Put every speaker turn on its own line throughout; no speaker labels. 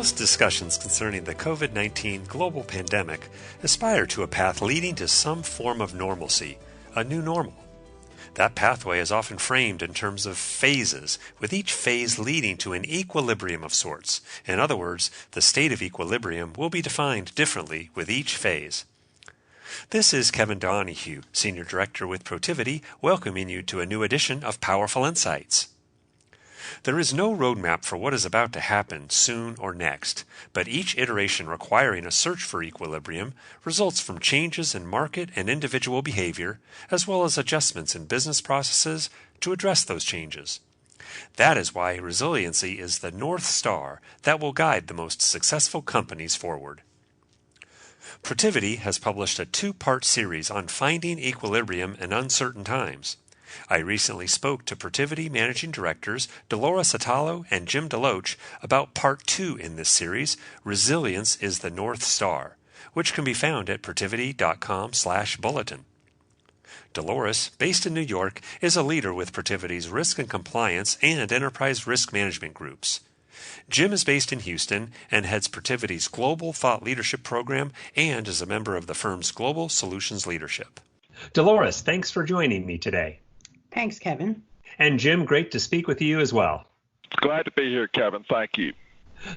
Most discussions concerning the COVID-19 global pandemic aspire to a path leading to some form of normalcy, a new normal. That pathway is often framed in terms of phases, with each phase leading to an equilibrium of sorts. In other words, the state of equilibrium will be defined differently with each phase. This is Kevin Donahue, Senior Director with Protiviti, welcoming you to a new edition of Powerful Insights. There is no roadmap for what is about to happen soon or next, but each iteration requiring a search for equilibrium results from changes in market and individual behavior, as well as adjustments in business processes to address those changes. That is why resiliency is the North Star that will guide the most successful companies forward. Protiviti has published a two-part series on finding equilibrium in uncertain times. I recently spoke to Protiviti Managing Directors Dolores Atallo and Jim DeLoach about Part 2 in this series, Resilience is the North Star, which can be found at protiviti.com/bulletin. Dolores, based in New York, is a leader with Protiviti's risk and compliance and enterprise risk management groups. Jim is based in Houston and heads Protiviti's Global Thought Leadership Program and is a member of the firm's Global Solutions Leadership. Dolores, thanks for joining me today.
Thanks, Kevin.
And Jim, great to speak with you as well.
Glad to be here, Kevin. Thank you.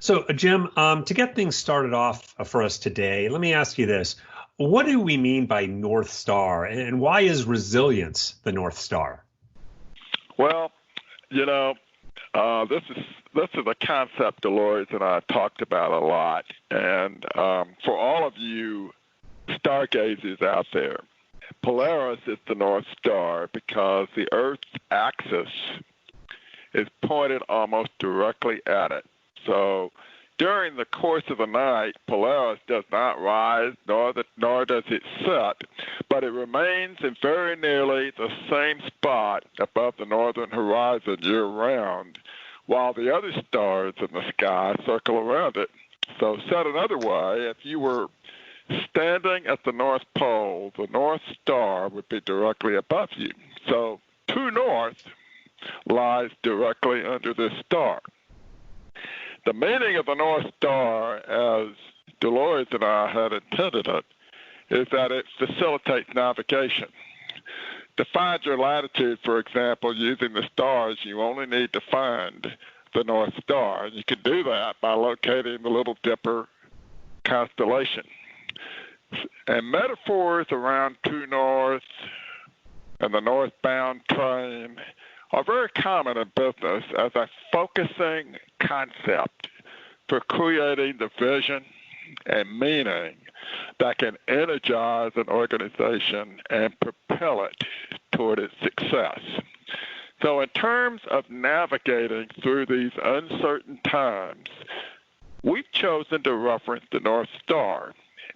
So, Jim, to get things started off for us today, let me ask you this. What do we mean by North Star, and why is resilience the North Star?
Well, this is a concept Dolores and I talked about a lot. And for all of you stargazers out there, Polaris is the North Star because the Earth's axis is pointed almost directly at it. So during the course of the night, Polaris does not rise, nor does it set, but it remains in very nearly the same spot above the northern horizon year-round, while the other stars in the sky circle around it. So said another way, if you were standing at the North Pole, the North Star would be directly above you. So true north lies directly under this star. The meaning of the North Star, as Dolores and I had intended it, is that it facilitates navigation. To find your latitude, for example, using the stars, you only need to find the North Star. You can do that by locating the Little Dipper constellation. And metaphors around true north and the northbound train are very common in business as a focusing concept for creating the vision and meaning that can energize an organization and propel it toward its success. So in terms of navigating through these uncertain times, we've chosen to reference the North Star.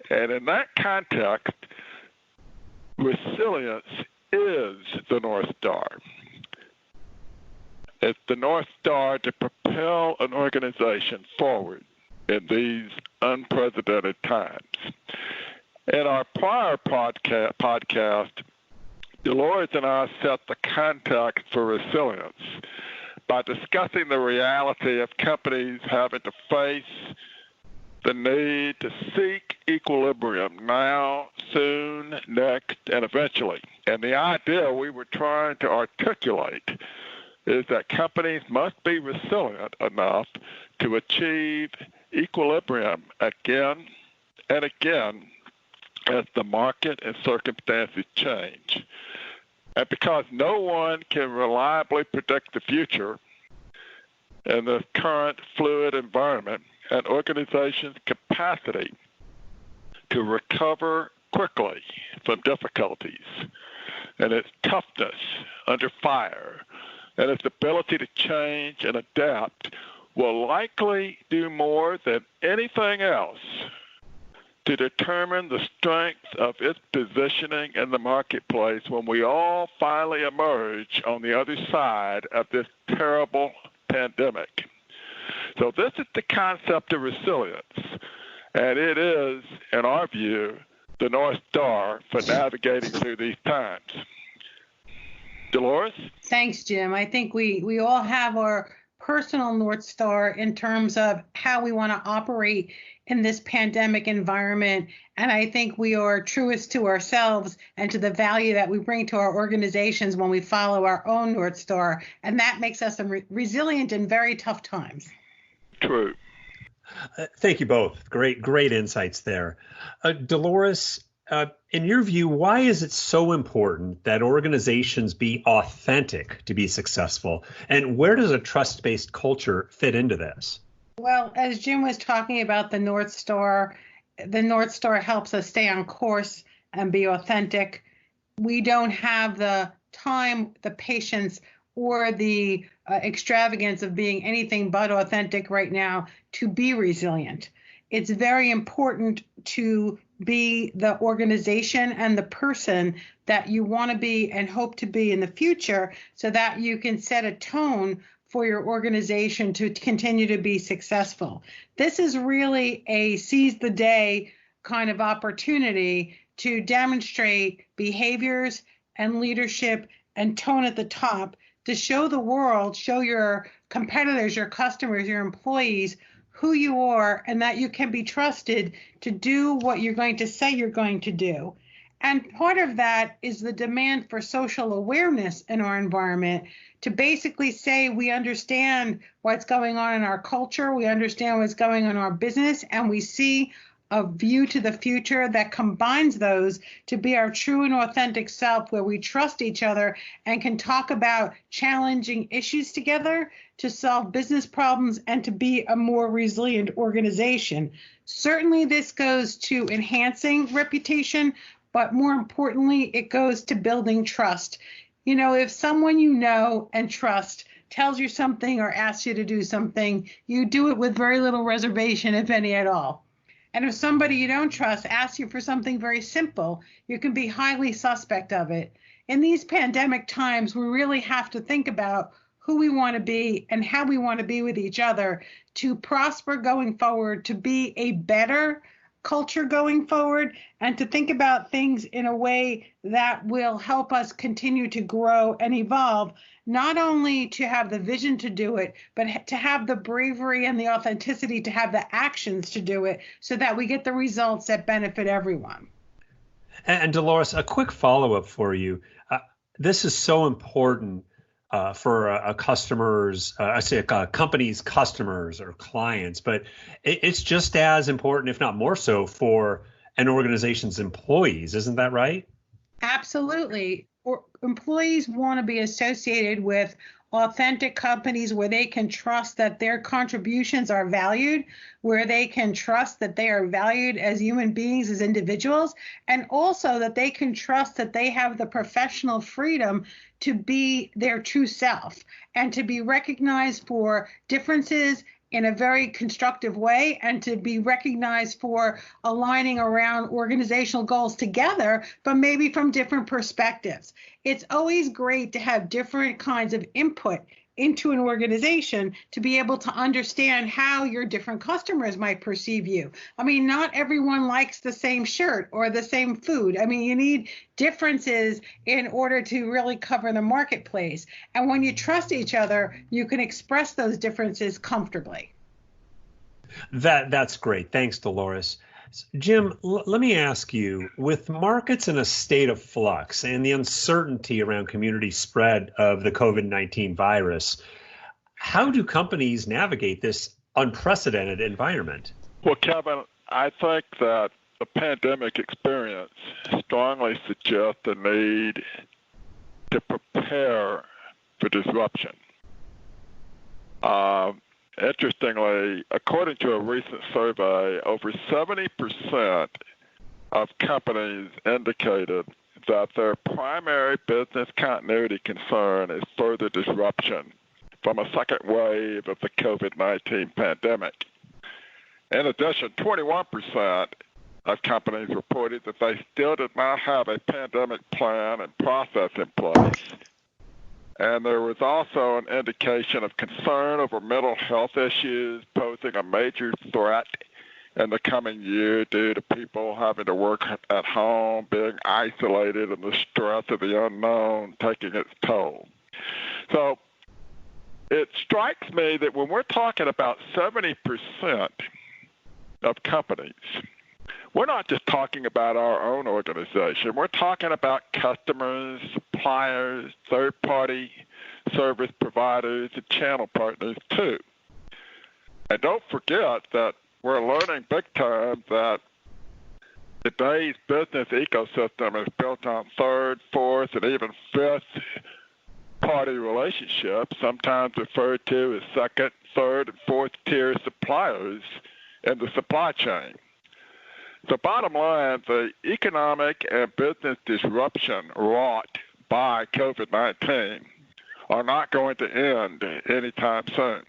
And in that context, resilience is the North Star. It's the North Star to propel an organization forward in these unprecedented times. In our prior podcast, Dolores and I set the context for resilience by discussing the reality of companies having to face the need to seek equilibrium now, soon, next, and eventually. And the idea we were trying to articulate is that companies must be resilient enough to achieve equilibrium again and again as the market and circumstances change. And because no one can reliably predict the future in the current fluid environment, an organization's capacity to recover quickly from difficulties and its toughness under fire and its ability to change and adapt will likely do more than anything else to determine the strength of its positioning in the marketplace when we all finally emerge on the other side of this terrible pandemic. So this is the concept of resilience, and it is, in our view, the North Star for navigating through these times. Dolores?
Thanks, Jim. I think we all have our personal North Star in terms of how we want to operate in this pandemic environment. And I think we are truest to ourselves and to the value that we bring to our organizations when we follow our own North Star. And that makes us resilient in very tough times.
True.
Thank you both. Great insights there. Dolores, in your view, why is it so important that organizations be authentic to be successful? And where does a trust-based culture fit into this?
Well, as Jim was talking about the North Star helps us stay on course and be authentic. We don't have the time, the patience, or the extravagance of being anything but authentic right now to be resilient. It's very important to be the organization and the person that you want to be and hope to be in the future so that you can set a tone for your organization to continue to be successful. This is really a seize the day kind of opportunity to demonstrate behaviors and leadership and tone at the top to show the world, show your competitors, your customers, your employees who you are and that you can be trusted to do what you're going to say you're going to do. And part of that is the demand for social awareness in our environment to basically say we understand what's going on in our culture, we understand what's going on in our business, and we see a view to the future that combines those to be our true and authentic self, where we trust each other and can talk about challenging issues together to solve business problems and to be a more resilient organization. Certainly this goes to enhancing reputation, but more importantly, it goes to building trust. You know, if someone you know and trust tells you something or asks you to do something, you do it with very little reservation, if any at all. And if somebody you don't trust asks you for something very simple, you can be highly suspect of it. In these pandemic times, we really have to think about who we want to be and how we want to be with each other to prosper going forward, to be a better culture going forward, and to think about things in a way that will help us continue to grow and evolve, not only to have the vision to do it, but to have the bravery and the authenticity to have the actions to do it so that we get the results that benefit everyone.
And Dolores, a quick follow-up for you. This is so important for a company's customers or clients, but it's just as important, if not more so, for an organization's employees. Isn't that right?
Absolutely. Employees want to be associated with authentic companies where they can trust that their contributions are valued, where they can trust that they are valued as human beings, as individuals, and also that they can trust that they have the professional freedom to be their true self and to be recognized for differences in a very constructive way and to be recognized for aligning around organizational goals together, but maybe from different perspectives. It's always great to have different kinds of input into an organization to be able to understand how your different customers might perceive you. I mean, not everyone likes the same shirt or the same food. I mean, you need differences in order to really cover the marketplace. And when you trust each other, you can express those differences comfortably.
That's great. Thanks, Dolores. Jim, let me ask you, with markets in a state of flux and the uncertainty around community spread of the COVID-19 virus, how do companies navigate this unprecedented environment?
Well, Kevin, I think that the pandemic experience strongly suggests the need to prepare for disruption. Interestingly, according to a recent survey, over 70% of companies indicated that their primary business continuity concern is further disruption from a second wave of the COVID-19 pandemic. In addition, 21% of companies reported that they still did not have a pandemic plan and process in place. And there was also an indication of concern over mental health issues posing a major threat in the coming year due to people having to work at home, being isolated, and the stress of the unknown taking its toll. So it strikes me that when we're talking about 70% of companies, we're not just talking about our own organization. We're talking about customers, suppliers, third-party service providers, and channel partners too. And don't forget that we're learning big time that today's business ecosystem is built on third, fourth, and even fifth-party relationships, sometimes referred to as second, third, and fourth-tier suppliers in the supply chain. So bottom line, the economic and business disruption wrought by COVID-19 are not going to end anytime soon.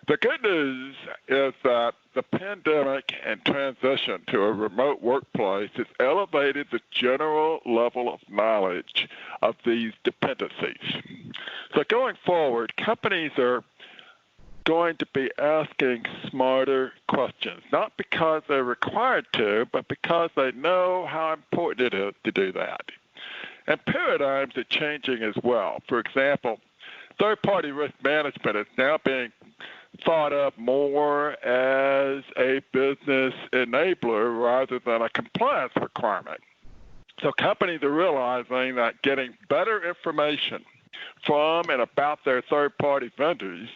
The good news is that the pandemic and transition to a remote workplace has elevated the general level of knowledge of these dependencies. So going forward, companies are going to be asking smarter questions, not because they're required to, but because they know how important it is to do that. And paradigms are changing as well. For example, third-party risk management is now being thought of more as a business enabler rather than a compliance requirement. So companies are realizing that getting better information from and about their third-party vendors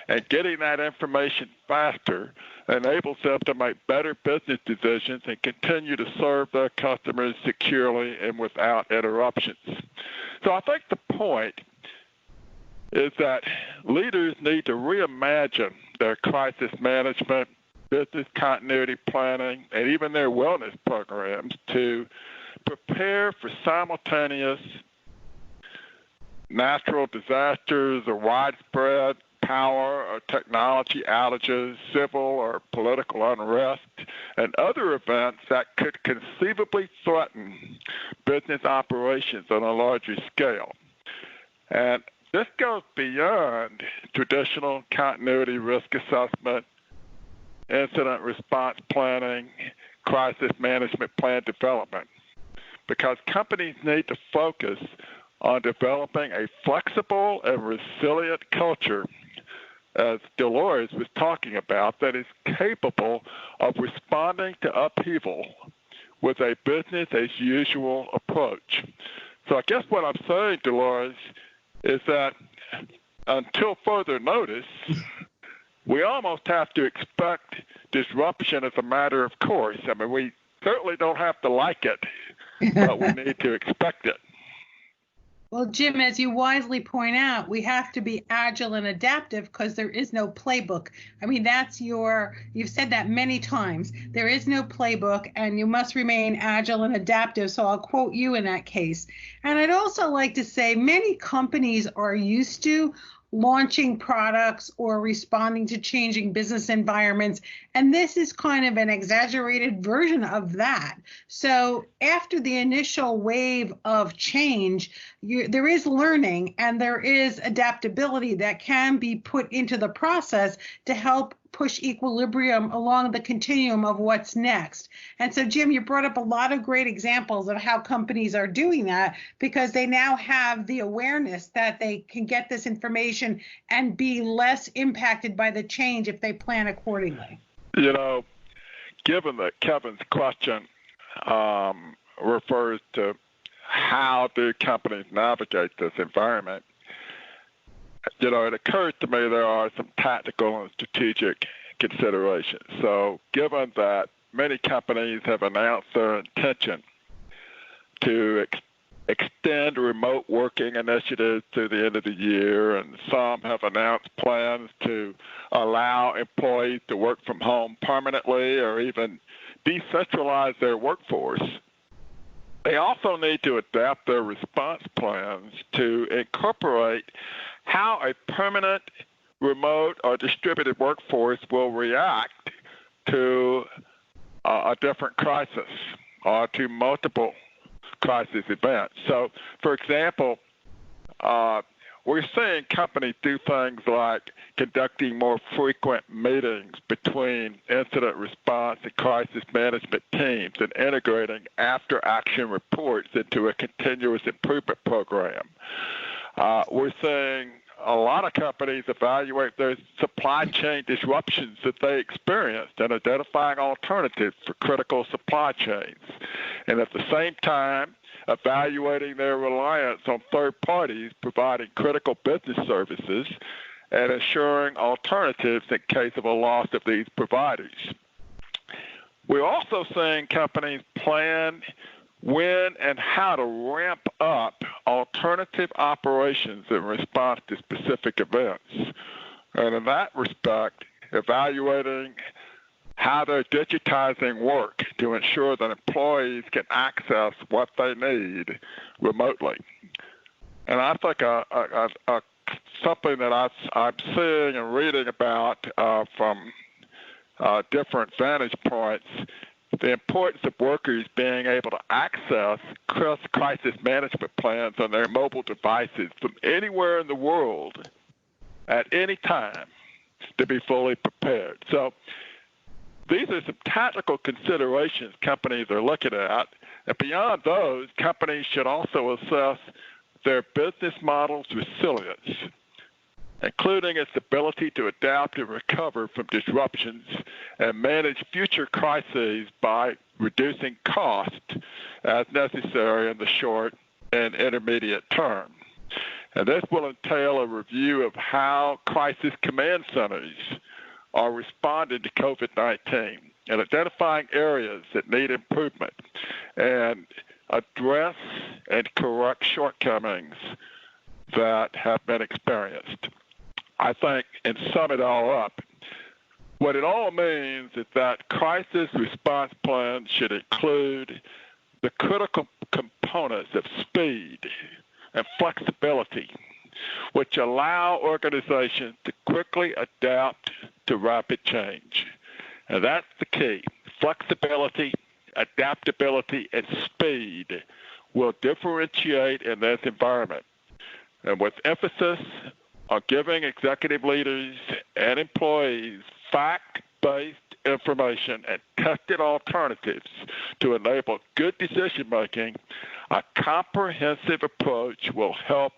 and getting that information faster enables them to make better business decisions and continue to serve their customers securely and without interruptions. So I think the point is that leaders need to reimagine their crisis management, business continuity planning, and even their wellness programs to prepare for simultaneous natural disasters or widespread power or technology outages, civil or political unrest, and other events that could conceivably threaten business operations on a larger scale. And this goes beyond traditional continuity risk assessment, incident response planning, crisis management plan development, because companies need to focus on developing a flexible and resilient culture, as Dolores was talking about, that is capable of responding to upheaval with a business-as-usual approach. So I guess what I'm saying, Dolores, is that until further notice, we almost have to expect disruption as a matter of course. I mean, we certainly don't have to like it, but we need to expect it.
Well, Jim, as you wisely point out, we have to be agile and adaptive because there is no playbook. I mean, you've said that many times. There is no playbook and you must remain agile and adaptive. So I'll quote you in that case. And I'd also like to say many companies are used to launching products or responding to changing business environments. And this is kind of an exaggerated version of that. So after the initial wave of change, there is learning and there is adaptability that can be put into the process to help push equilibrium along the continuum of what's next. And so, Jim, you brought up a lot of great examples of how companies are doing that because they now have the awareness that they can get this information and be less impacted by the change if they plan accordingly.
You know, given that Kevin's question refers to how do companies navigate this environment, you know, it occurs to me there are some tactical and strategic considerations. So given that many companies have announced their intention to extend remote working initiatives through the end of the year, and some have announced plans to allow employees to work from home permanently or even decentralize their workforce, they also need to adapt their response plans to incorporate how a permanent, remote, or distributed workforce will react to a different crisis or to multiple crisis events. So, for example, we're seeing companies do things like conducting more frequent meetings between incident response and crisis management teams and integrating after-action reports into a continuous improvement program. We're seeing a lot of companies evaluate their supply chain disruptions that they experienced and identifying alternatives for critical supply chains. And at the same time, evaluating their reliance on third parties providing critical business services and ensuring alternatives in case of a loss of these providers. We're also seeing companies plan when and how to ramp up alternative operations in response to specific events. And in that respect, evaluating how they're digitizing work to ensure that employees can access what they need remotely. And I think something that I'm seeing and reading about from different vantage points, the importance of workers being able to access crisis management plans on their mobile devices from anywhere in the world at any time to be fully prepared. So these are some tactical considerations companies are looking at. And beyond those, companies should also assess their business model's resilience, including its ability to adapt and recover from disruptions and manage future crises by reducing cost as necessary in the short and intermediate term. And this will entail a review of how crisis command centers are responding to COVID-19 and identifying areas that need improvement and address and correct shortcomings that have been experienced. I think, and sum it all up, what it all means is that crisis response plans should include the critical components of speed and flexibility, which allow organizations to quickly adapt to rapid change. And that's the key. Flexibility, adaptability, and speed will differentiate in this environment. And with emphasis on giving executive leaders and employees fact-based information and tested alternatives to enable good decision-making, a comprehensive approach will help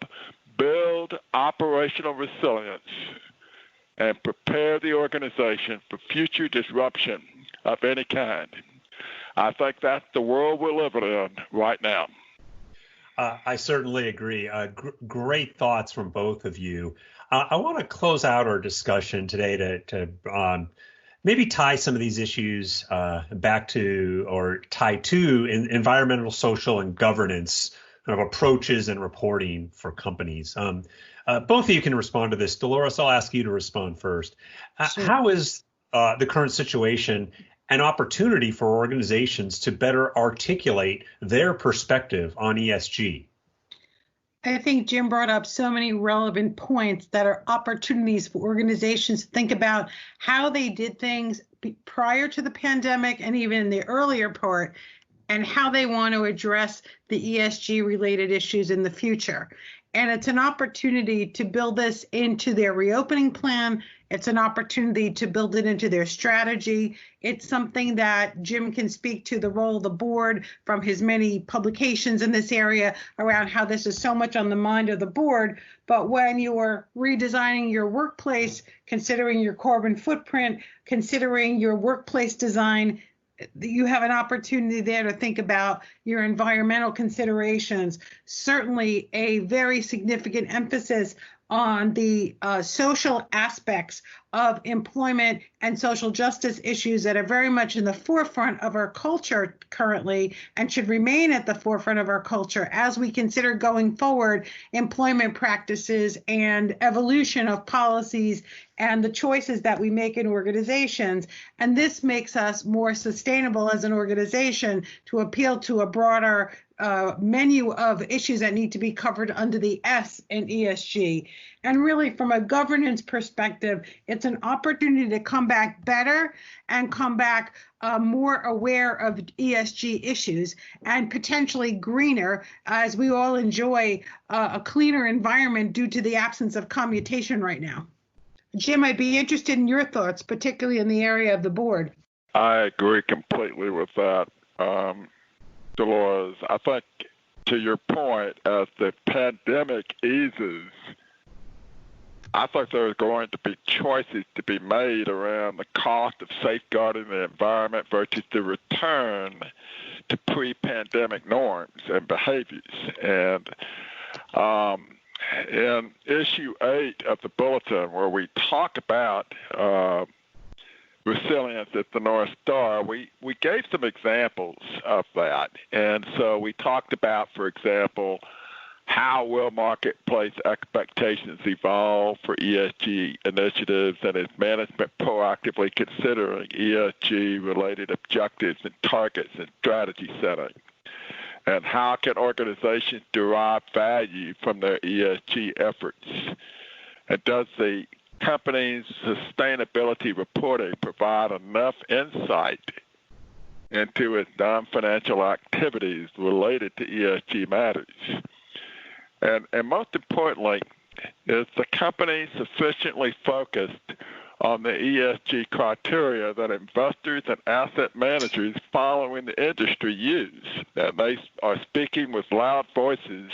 build operational resilience and prepare the organization for future disruption of any kind. I think that's the world we're living in right now.
I certainly agree. Great thoughts from both of you. I want to close out our discussion today to maybe tie some of these issues back to or tie to environmental, social, and governance kind of approaches and reporting for companies. Both of you can respond to this. Dolores, I'll ask you to respond first. Sure. How is the current situation an opportunity for organizations to better articulate their perspective on ESG?
I think Jim brought up so many relevant points that are opportunities for organizations to think about how they did things prior to the pandemic and even in the earlier part, and how they want to address the ESG related issues in the future. And it's an opportunity to build this into their reopening plan. It's an opportunity to build it into their strategy. It's something that Jim can speak to the role of the board from his many publications in this area around how this is so much on the mind of the board. But when you are redesigning your workplace, considering your carbon footprint, considering your workplace design, you have an opportunity there to think about your environmental considerations. Certainly a very significant emphasis on the social aspects of employment and social justice issues that are very much in the forefront of our culture currently and should remain at the forefront of our culture as we consider going forward employment practices and evolution of policies and the choices that we make in organizations. And this makes us more sustainable as an organization to appeal to a broader menu of issues that need to be covered under the S in ESG. And really, from a governance perspective, it's an opportunity to come back better and come back more aware of ESG issues and potentially greener as we all enjoy a cleaner environment due to the absence of commutation right now. Jim, I'd be interested in your thoughts, particularly in the area of the board.
I agree completely with that. Dolores, I think to your point, as the pandemic eases, I thought there were going to be choices to be made around the cost of safeguarding the environment versus the return to pre-pandemic norms and behaviors. And in issue 8 of the bulletin, where we talk about resilience at the North Star, we gave some examples of that. And so we talked about, for example, how will marketplace expectations evolve for ESG initiatives, and is management proactively considering ESG-related objectives and targets and strategy setting? And how can organizations derive value from their ESG efforts? And does the company's sustainability reporting provide enough insight into its non-financial activities related to ESG matters? And most importantly, is the company sufficiently focused on the ESG criteria that investors and asset managers following the industry use? And they are speaking with loud voices,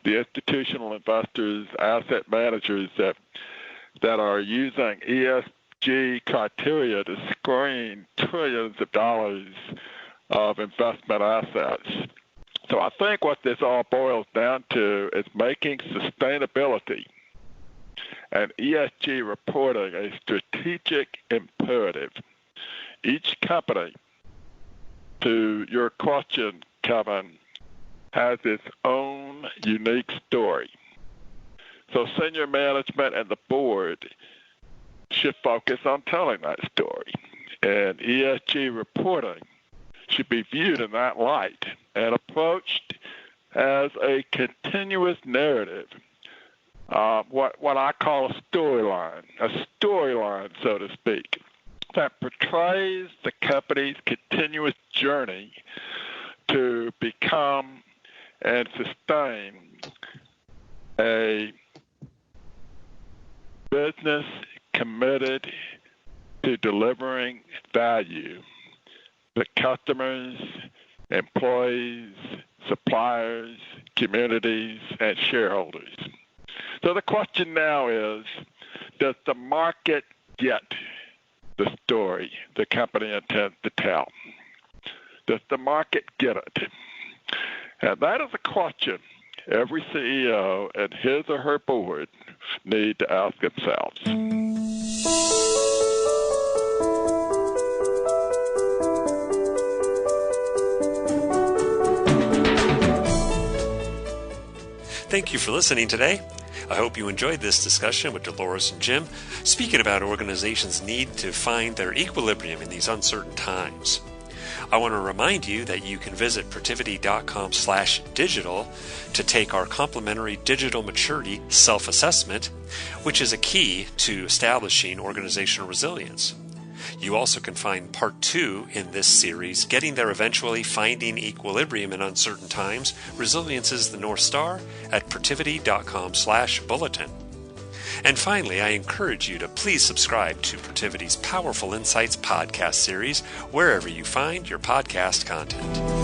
the institutional investors, asset managers that are using ESG criteria to screen trillions of dollars of investment assets. So I think what this all boils down to is making sustainability and ESG reporting a strategic imperative. Each company, to your question, Kevin, has its own unique story. So senior management and the board should focus on telling that story. And ESG reporting should be viewed in that light and approached as a continuous narrative, what I call a storyline, so to speak, that portrays the company's continuous journey to become and sustain a business committed to delivering value to customers, employees, suppliers, communities, and shareholders. So the question now is, does the market get the story the company intends to tell? Does the market get it? And that is a question every CEO and his or her board need to ask themselves.
Thank you for listening today. I hope you enjoyed this discussion with Dolores and Jim, speaking about organizations' need to find their equilibrium in these uncertain times. I want to remind you that you can visit Protiviti.com/digital to take our complimentary digital maturity self-assessment, which is a key to establishing organizational resilience. You also can find part 2 in this series, Getting There Eventually, Finding Equilibrium in Uncertain Times, Resilience is the North Star, at Protiviti.com/bulletin. And finally, I encourage you to please subscribe to Protiviti's Powerful Insights podcast series wherever you find your podcast content.